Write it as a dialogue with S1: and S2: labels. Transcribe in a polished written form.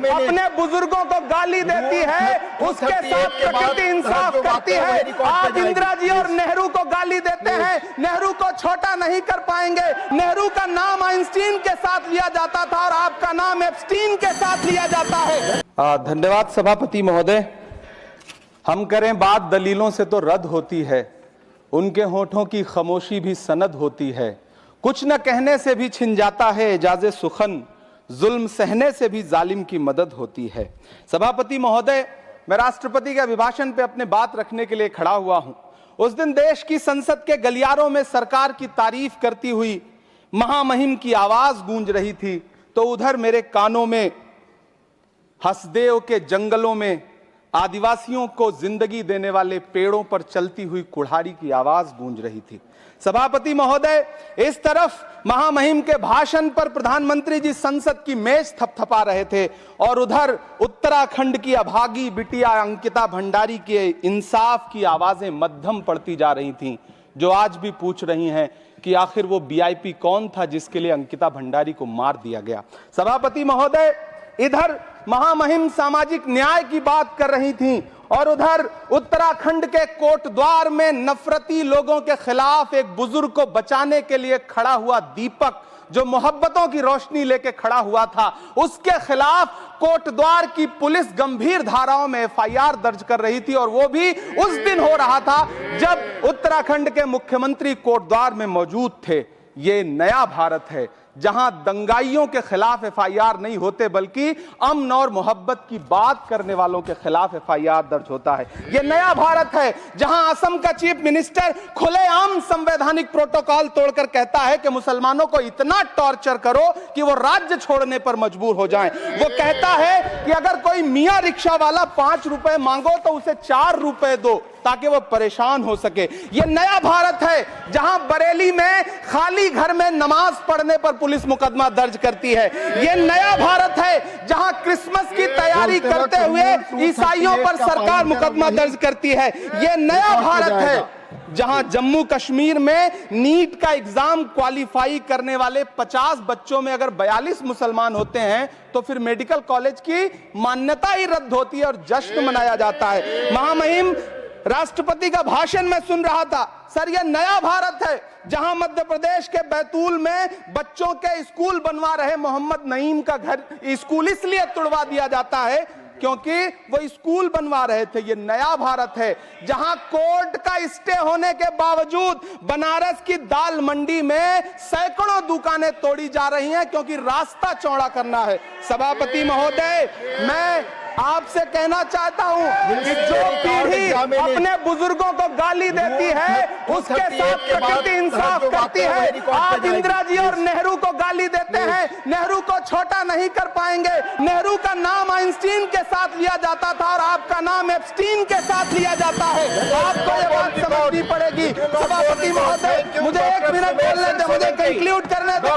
S1: अपने बुजुर्गों को गाली देती है, उसके साथ प्रकृति इंसाफ करती है। आप इंदिरा जी और नेहरू को गाली देते हैं, नेहरू को छोटा नहीं कर पाएंगे। नेहरू का नाम आइंस्टीन के साथ लिया जाता था और आपका नाम एप्स्टीन के साथ लिया जाता है।
S2: धन्यवाद सभापति महोदय। हम करें बात दलीलों से तो रद्द होती है, उनके होठों की खामोशी भी सनद होती है। कुछ न कहने से भी छिन जाता है एजाज़े सुखन, जुल्म सहने से भी जालिम की मदद होती है। सभापति महोदय, मैं राष्ट्रपति के अभिभाषण पे अपने बात रखने के लिए खड़ा हुआ हूं। उस दिन देश की संसद के गलियारों में सरकार की तारीफ करती हुई महामहिम की आवाज गूंज रही थी, तो उधर मेरे कानों में हसदेव के जंगलों में आदिवासियों को जिंदगी देने वाले पेड़ों पर चलती हुई कुल्हाड़ी की आवाज गूंज रही थी। सभापति महोदय, इस तरफ महामहिम के भाषण पर प्रधानमंत्री जी संसद की मेज थपथपा रहे थे और उधर उत्तराखंड की अभागी बिटिया अंकिता भंडारी के इंसाफ की आवाजें मध्यम पड़ती जा रही थीं, जो आज भी पूछ रही हैं कि आखिर वो वीआईपी कौन था जिसके लिए अंकिता भंडारी को मार दिया गया। सभापति महोदय, इधर महामहिम सामाजिक न्याय की बात कर रही थीं और उधर उत्तराखंड के कोटद्वार में नफरती लोगों के खिलाफ एक बुजुर्ग को बचाने के लिए खड़ा हुआ दीपक, जो मोहब्बतों की रोशनी लेके खड़ा हुआ था, उसके खिलाफ कोटद्वार की पुलिस गंभीर धाराओं में एफआईआर दर्ज कर रही थी। और वो भी उस दिन हो रहा था जब उत्तराखंड के मुख्यमंत्री कोटद्वार में मौजूद थे। ये नया भारत है जहां दंगाइयों के खिलाफ एफआईआर नहीं होते, बल्कि अमन और मोहब्बत की बात करने वालों के खिलाफ एफआईआर दर्ज होता है। यह नया भारत है जहां असम का चीफ मिनिस्टर खुलेआम संवैधानिक प्रोटोकॉल तोड़कर कहता है कि मुसलमानों को इतना टॉर्चर करो कि वो राज्य छोड़ने पर मजबूर हो जाएं। वो कहता है कि अगर कोई मियां रिक्शा वाला 5 रुपए मांगो तो उसे 4 रुपए दो ताकि वो परेशान हो सके। ये नया भारत है जहां बरेली में खाली घर में नमाज पढ़ने पर पुलिस मुकदमा दर्ज करती है। ये नया भारत है जहां क्रिसमस की तैयारी करते हुए ईसाइयों पर सरकार मुकदमा दर्ज करती है। ये नया भारत है जहां जम्मू कश्मीर में नीट का एग्जाम क्वालिफाई करने वाले 50 बच्चों में अगर 42 मुसलमान होते हैं तो फिर मेडिकल कॉलेज की मान्यता ही रद्द होती है और जश्न मनाया जाता है। महामहिम राष्ट्रपति का भाषण में सुन रहा था। सर, यह नया भारत है जहां मध्य प्रदेश के बैतूल में बच्चों के स्कूल बनवा रहे मोहम्मद नईम का घर स्कूल इसलिए तुड़वा दिया जाता है क्योंकि वो स्कूल बनवा रहे थे। ये नया भारत है जहां कोर्ट का स्टे होने के बावजूद बनारस की दाल मंडी में सैकड़ों दुकानें तोड़ी जा रही हैं क्योंकि रास्ता चौड़ा करना है। सभापति महोदय, मैं आपसे कहना चाहता हूं कि जो पीढ़ी अपने बुजुर्गों को गाली देती है, उसके साथ प्रकृति इंसाफ करती है। आप इंदिरा जी और नेहरू को गाली देते हैं, नेहरू को छोटा नहीं कर पाएंगे। नेहरू का नाम आइंस्टीन के साथ लिया जाता था और आपका नाम एप्स्टीन के साथ लिया जाता है। आपको ये बात समझनी पड़ेगी। सभापति महोदय, मुझे 1 मिनट बोलने दें, मुझे कंक्लूड करने दें।